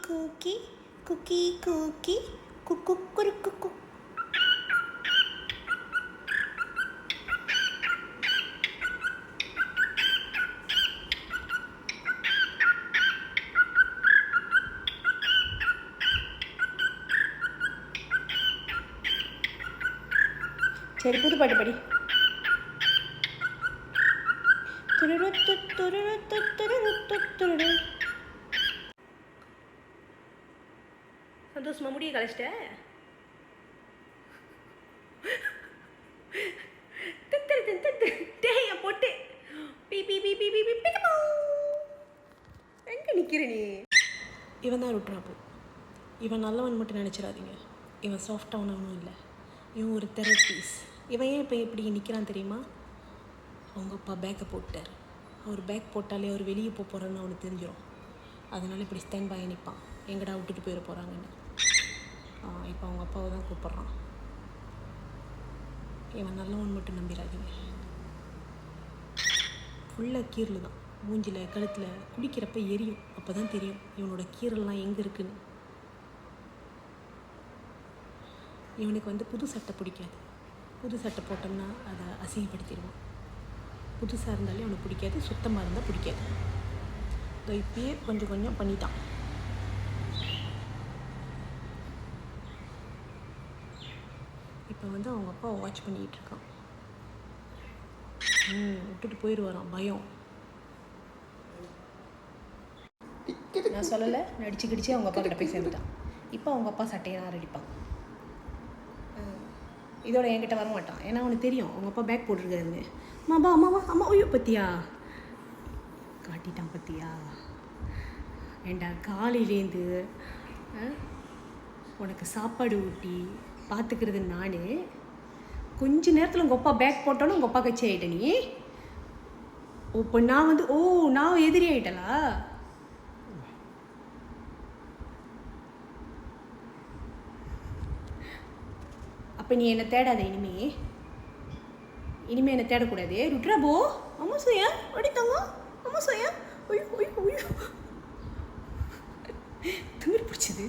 Cookie cookie cookie குக்கு குறுக்கு cook. சரி, புது பாட்டு படி. சந்தோஷமா முடிய கழிச்சிட்ட. போட்டு எங்க நிக்கிற நீ? இவன் தான் ருட்ராப்பு. இவன் நல்லவன் மட்டும் நினச்சிடாதீங்க. இவன் சாஃப்டானவனும் இல்லை. இவன் ஒரு தெரப்பீஸ். இவன் ஏன் இப்போ இப்படி நிற்கிறான் தெரியுமா? அவங்க அப்பா பேக்கை போட்டார். அவர் பேக் போட்டாலே அவர் வெளியே போக போகிறேன்னு அவனுக்கு தெரிஞ்சிடும். அதனால் இப்படி ஸ்டாண்ட் பாய் நிற்பான், எங்கடா விட்டுட்டு போயிட போகிறாங்கன்னு. இப்போ அவங்க அப்பாவை தான் கூப்பிட்றான். இவன் நல்லவன் மட்டும் நம்பிடாதீங்க. ஃபுல்லாக கீரல் தான், மூஞ்சில் கழுத்தில். குடிக்கிறப்ப எரியும், அப்போ தான் தெரியும் இவனோட கீரல்லாம் எங்கே இருக்குன்னு. இவனுக்கு புது சட்டை பிடிக்காது. புது சட்டை போட்டோம்னா அதை அசிங்கப்படுத்திடுவான். புதுசாக இருந்தாலே அவனுக்கு பிடிக்காது, சுத்தமாக இருந்தால் பிடிக்காது. இப்பயே கொஞ்சம் கொஞ்சம் பண்ணிட்டான். இப்போ அவங்க அப்பா வாட்ச் பண்ணிகிட்டு இருக்கான். விட்டுட்டு போயிடுவாரான், பயம். நான் சொல்லலை, நடிச்சு கிடிச்சு அவங்க அப்பா கிட்ட போய் சேர்ந்துட்டான். இப்போ அவங்க அப்பா சட்டையை நான் அடிப்பான். இதோட என்கிட்ட வர மாட்டான், ஏன்னா அவனுக்கு தெரியும் அவங்க அப்பா பேக் போட்டிருக்காருன்னு. அம்மா ஐயோ பத்தியா காட்டிட்டான், பத்தியா? ஏண்டா காலையிலேருந்து உனக்கு சாப்பாடு ஊட்டி பார்த்துக்கிறது நான். கொஞ்ச நேரத்தில் உங்கள் அப்பா பேக் போட்டோன்னு உங்கள் அப்பா கட்சி ஆகிட்ட நீ. இப்போ நான் நான் எதிரி ஆகிட்டலா? அப்போ நீ என்னை தேடாத. இனிமே என்னை தேடக்கூடாது. ருட்ராபோ, அம்மா சோயா அடித்தாங்க, அம்மா சோயா. ஒய்யோ திமிரு பிடிச்சது.